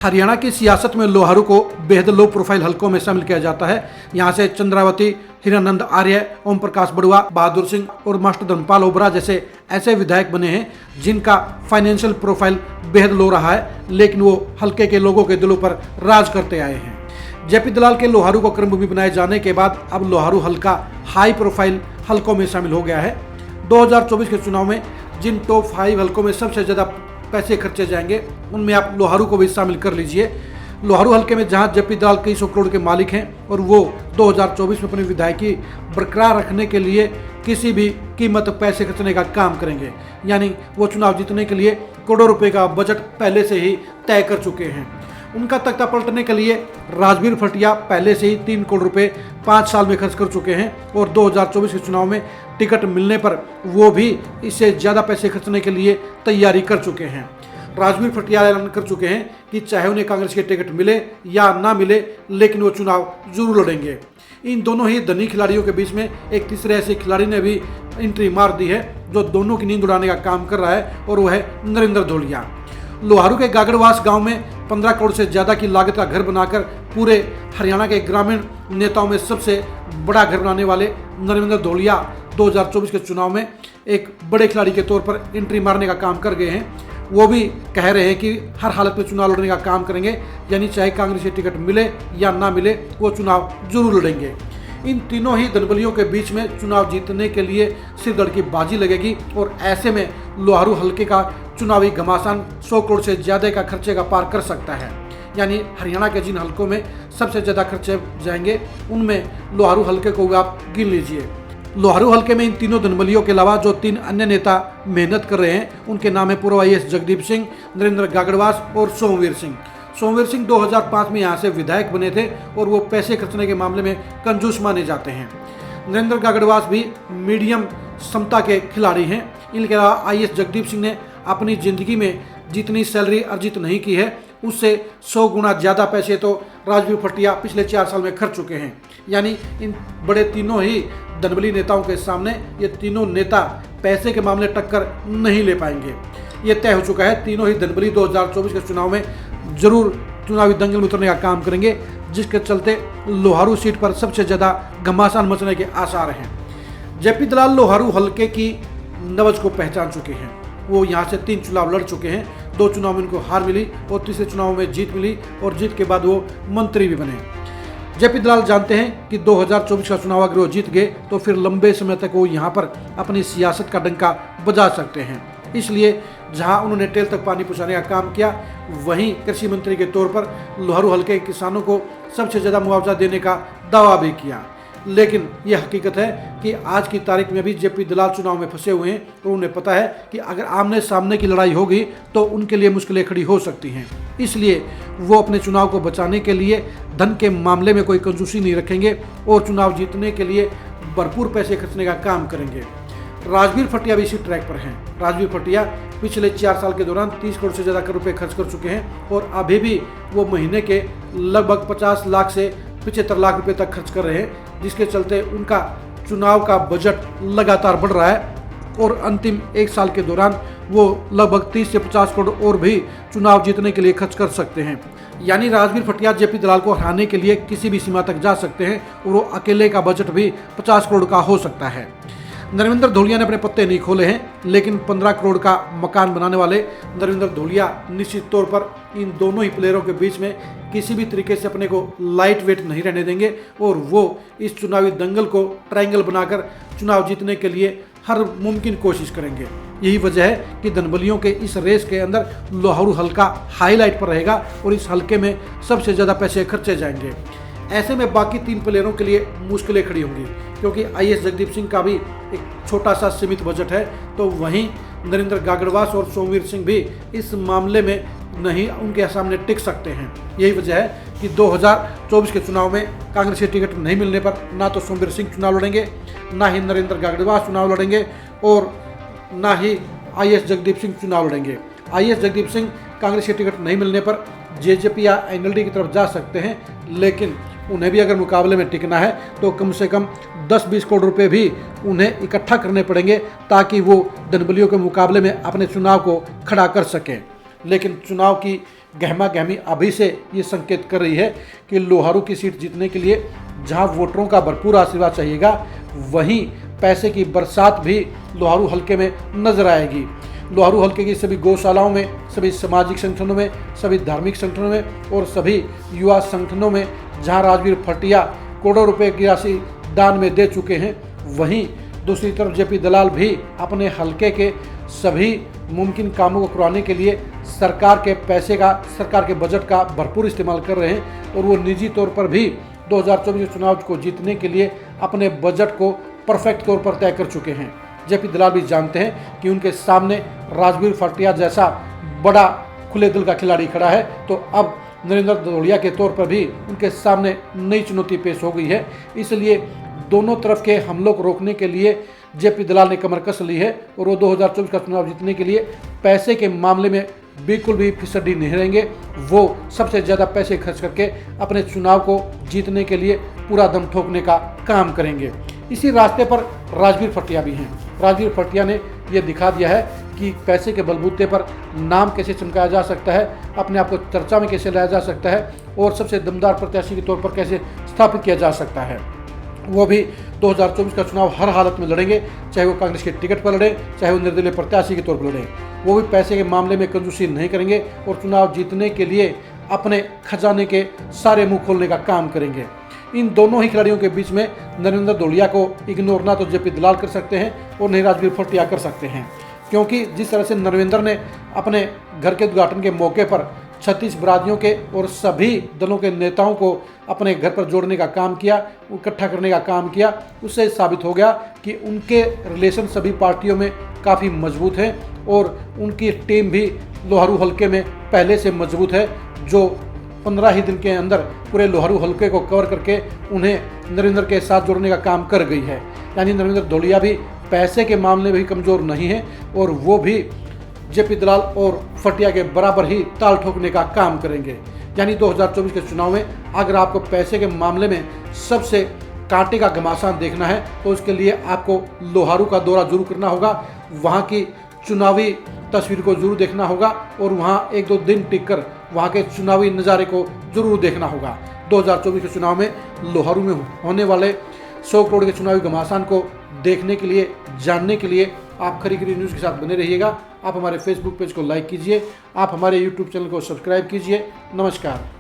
हरियाणा की सियासत में लोहारू को बेहद लो प्रोफाइल हलकों में शामिल किया जाता है। यहाँ से चंद्रावती, हिरानंद आर्य, ओम प्रकाश बड़ुआ, बहादुर सिंह और मास्टर धर्मपाल ओबरा जैसे ऐसे विधायक बने हैं जिनका फाइनेंशियल प्रोफाइल बेहद लो रहा है, लेकिन वो हल्के के लोगों के दिलों पर राज करते आए हैं। जेपी दलाल के लोहारू को कर्मभूमि बनाए जाने के बाद अब लोहारू हल्का हाई प्रोफाइल हलकों में शामिल हो गया है। 2024 के चुनाव में जिन टॉप 5 हलकों में सबसे ज्यादा पैसे खर्चे जाएंगे उनमें आप लोहारू को भी शामिल कर लीजिए। लोहारू हल्के में जहां जेपी दलाल कई सौ करोड़ के मालिक हैं और वो 2024 में अपनी विधायकी बरकरार रखने के लिए किसी भी कीमत पैसे खर्चने का काम करेंगे, यानी वो चुनाव जीतने के लिए करोड़ों रुपए का बजट पहले से ही तय कर चुके हैं। उनका तख्ता पलटने के लिए राजवीर फटिया पहले से ही 3 करोड़ रुपए 5 साल में खर्च कर चुके हैं और 2024 के चुनाव में टिकट मिलने पर वो भी इससे ज़्यादा पैसे खर्चने के लिए तैयारी कर चुके हैं। राजवीर फटिया ऐलान कर चुके हैं कि चाहे उन्हें कांग्रेस के टिकट मिले या ना मिले, लेकिन वो चुनाव जरूर लड़ेंगे। इन दोनों ही धनी खिलाड़ियों के बीच में एक तीसरे ऐसे खिलाड़ी ने भी एंट्री मार दी है जो दोनों की नींद उड़ाने का काम कर रहा है, और वो है नरेंद्र धोलिया। लोहारू के गागड़वास गांव में 15 करोड़ से ज़्यादा की लागत का घर बनाकर पूरे हरियाणा के ग्रामीण नेताओं में सबसे बड़ा घर बनाने वाले नरेंद्र धोलिया 2024 के चुनाव में एक बड़े खिलाड़ी के तौर पर एंट्री मारने का काम कर गए हैं। वो भी कह रहे हैं कि हर हालत में चुनाव लड़ने का काम करेंगे, यानी चाहे कांग्रेस की टिकट मिले या ना मिले वो चुनाव जरूर लड़ेंगे। इन तीनों ही दलबलियों के बीच में चुनाव जीतने के लिए सिरदर्द की बाजी लगेगी और ऐसे में लोहारू हल्के का चुनावी घमासान 100 करोड़ से ज़्यादा का खर्चे का पार कर सकता है। यानी हरियाणा के जिन हलकों में सबसे ज़्यादा खर्चे जाएंगे उनमें लोहारू हल्के को आप गिन लीजिए। लोहारू हल्के में इन तीनों दलबलियों के अलावा जो 3 अन्य नेता मेहनत कर रहे हैं उनके नाम है पूर्व IAS जगदीप सिंह, नरेंद्र गागड़वास और सोमवीर सिंह। सोमवीर सिंह 2005 में यहाँ से विधायक बने थे और वो पैसे खर्चने के मामले में कंजूस माने जाते हैं। नरेंद्र गागड़वास भी मीडियम क्षमता के खिलाड़ी हैं। इनके अलावा IAS जगदीप सिंह ने अपनी ज़िंदगी में जितनी सैलरी अर्जित नहीं की है उससे 100 गुना ज़्यादा पैसे तो राजवीर फटिया पिछले 4 साल में खर्च चुके हैं। यानी इन बड़े तीनों ही दलबली नेताओं के सामने ये तीनों नेता पैसे के मामले टक्कर नहीं ले पाएंगे। ये तय हो चुका है, तीनों ही दलबली 2024 के चुनाव में जरूर चुनावी दंगल में उतरने का काम करेंगे, जिसके चलते लोहारू सीट पर सबसे ज़्यादा घमासान मचने के आसार हैं। जेपी दलाल लोहारू हल्के की नब्ज को पहचान चुके हैं। वो यहाँ से 3 चुनाव लड़ चुके हैं, 2 चुनाव में उनको हार मिली और तीसरे चुनाव में जीत मिली और जीत के बाद वो मंत्री भी बने। जेपी दलाल जानते हैं कि 2024 का चुनाव अगर वो जीत गए तो फिर लंबे समय तक वो यहाँ पर अपनी सियासत का डंका बजा सकते हैं। इसलिए जहाँ उन्होंने टेल तक पानी पहुँचाने का काम किया, वहीं कृषि मंत्री के तौर पर लोहारू हल्के के किसानों को सबसे ज़्यादा मुआवजा देने का दावा भी किया। लेकिन ये हकीकत है कि आज की तारीख में भी जेपी दलाल चुनाव में फंसे हुए हैं और उन्हें पता है कि अगर आमने सामने की लड़ाई होगी तो उनके लिए मुश्किलें खड़ी हो सकती हैं। इसलिए वो अपने चुनाव को बचाने के लिए धन के मामले में कोई कंजूसी नहीं रखेंगे और चुनाव जीतने के लिए भरपूर पैसे खर्चने का काम करेंगे। राजवीर फटिया भी इसी ट्रैक पर हैं। राजवीर फटिया पिछले 4 साल के दौरान 30 करोड़ से ज़्यादा रुपये खर्च कर चुके हैं और अभी भी वो महीने के लगभग 50 लाख से 75 लाख रुपए तक खर्च कर रहे हैं, जिसके चलते उनका चुनाव का बजट लगातार बढ़ रहा है और अंतिम 1 साल के दौरान वो लगभग 30 से 50 करोड़ और भी चुनाव जीतने के लिए खर्च कर सकते हैं। यानी राजवीर फटिया जेपी दलाल को हराने के लिए किसी भी सीमा तक जा सकते हैं और वो अकेले का बजट भी 50 करोड़ का हो सकता है। नरेंद्र धोलिया ने अपने पत्ते नहीं खोले हैं, लेकिन 15 करोड़ का मकान बनाने वाले नरेंद्र धोलिया निश्चित तौर पर इन दोनों ही प्लेयरों के बीच में किसी भी तरीके से अपने को लाइट वेट नहीं रहने देंगे और वो इस चुनावी दंगल को ट्रायंगल बनाकर चुनाव जीतने के लिए हर मुमकिन कोशिश करेंगे। यही वजह है कि दलबलियों के इस रेस के अंदर लोहारू हल्का हाईलाइट पर रहेगा और इस हल्के में सबसे ज़्यादा पैसे खर्चे जाएंगे। ऐसे में बाकी 3 प्लेयरों के लिए मुश्किलें खड़ी होंगी, क्योंकि IAS जगदीप सिंह का भी एक छोटा सा सीमित बजट है, तो वहीं नरेंद्र गागड़वास और सोमवीर सिंह भी इस मामले में नहीं उनके सामने टिक सकते हैं। यही वजह है कि 2024 के चुनाव में कांग्रेस की टिकट नहीं मिलने पर ना तो सोमवीर सिंह चुनाव लड़ेंगे, ना ही नरेंद्र गागड़वास चुनाव लड़ेंगे और ना ही IAS जगदीप सिंह चुनाव लड़ेंगे। IAS जगदीप सिंह कांग्रेस की टिकट नहीं मिलने पर JJP या NLD की तरफ जा सकते हैं, लेकिन उन्हें भी अगर मुकाबले में टिकना है तो कम से कम 10-20 करोड़ रुपए भी उन्हें इकट्ठा करने पड़ेंगे ताकि वो दलबलियों के मुकाबले में अपने चुनाव को खड़ा कर सकें। लेकिन चुनाव की गहमा गहमी अभी से ये संकेत कर रही है कि लोहारू की सीट जीतने के लिए जहां वोटरों का भरपूर आशीर्वाद चाहिएगा, वहीं पैसे की बरसात भी लोहारू हलके में नजर आएगी। लोहारू हलके की सभी गौशालाओं में, सभी सामाजिक संगठनों में, सभी धार्मिक संगठनों में और सभी युवा संगठनों में जहां राजवीर फटिया करोड़ों रुपए की राशि दान में दे चुके हैं, वहीं दूसरी तरफ जेपी दलाल भी अपने हलके के सभी मुमकिन कामों को करवाने के लिए सरकार के पैसे का, सरकार के बजट का भरपूर इस्तेमाल कर रहे हैं और वो निजी तौर पर भी 2024 के चुनाव को जीतने के लिए अपने बजट को परफेक्ट तौर पर तय कर चुके हैं। जेपी दलाल भी जानते हैं कि उनके सामने राजवीर फटिया जैसा बड़ा खुले दिल का खिलाड़ी खड़ा है, तो अब नरेंद्र दौड़िया के तौर पर भी उनके सामने नई चुनौती पेश हो गई है। इसलिए दोनों तरफ के हमलों को रोकने के लिए जेपी दलाल ने कमर कस ली है और वो 2024 का चुनाव जीतने के लिए पैसे के मामले में बिल्कुल भी फिसड्डी नहीं रहेंगे। वो सबसे ज़्यादा पैसे खर्च करके अपने चुनाव को जीतने के लिए पूरा दम ठोकने का काम करेंगे। इसी रास्ते पर राजवीर फटिया भी हैं। राजवीर फटिया ने यह दिखा दिया है कि पैसे के बलबूते पर नाम कैसे चमकाया जा सकता है, अपने आप को चर्चा में कैसे लाया जा सकता है और सबसे दमदार प्रत्याशी के तौर पर कैसे स्थापित किया जा सकता है। वो भी 2024 का चुनाव हर हालत में लड़ेंगे, चाहे वो कांग्रेस के टिकट पर लड़े, चाहे वो निर्दलीय प्रत्याशी के तौर पर लड़े। वो भी पैसे के मामले में कंजूसी नहीं करेंगे और चुनाव जीतने के लिए अपने खजाने के सारे मुंह खोलने का काम करेंगे। इन दोनों ही खिलाड़ियों के बीच में नरेंद्र दौड़िया को इग्नोर ना तो जेपी दलाल कर सकते हैं और नहीं राजवीर फटिया कर सकते हैं, क्योंकि जिस तरह से नरेंद्र ने अपने घर के उद्घाटन के मौके पर 36 बरादियों के और सभी दलों के नेताओं को अपने घर पर जोड़ने का काम किया, इकट्ठा करने का काम किया, उससे साबित हो गया कि उनके रिलेशन सभी पार्टियों में काफ़ी मजबूत हैं और उनकी टीम भी लोहारू हलके में पहले से मजबूत है, जो 15 ही दिन के अंदर पूरे लोहारू हलके को कवर करके उन्हें नरेंद्र के साथ जोड़ने का काम कर गई है। यानी नरेंद्र दौड़िया भी पैसे के मामले में भी कमज़ोर नहीं है और वो भी जेपी दलाल और फटिया के बराबर ही ताल ठोकने का काम करेंगे। यानी 2024 के चुनाव में अगर आपको पैसे के मामले में सबसे कांटे का घमासान देखना है तो उसके लिए आपको लोहारू का दौरा जरूर करना होगा, वहाँ की चुनावी तस्वीर को जरूर देखना होगा और वहाँ 1-2 दिन टिककर वहाँ के चुनावी नज़ारे को जरूर देखना होगा। 2024 के चुनाव में लोहारू में होने वाले 100 करोड़ के चुनावी घमासान को देखने के लिए, जानने के लिए आप खरी खरी न्यूज़ के साथ बने रहिएगा। आप हमारे फेसबुक पेज को लाइक कीजिए, आप हमारे यूट्यूब चैनल को सब्सक्राइब कीजिए। नमस्कार।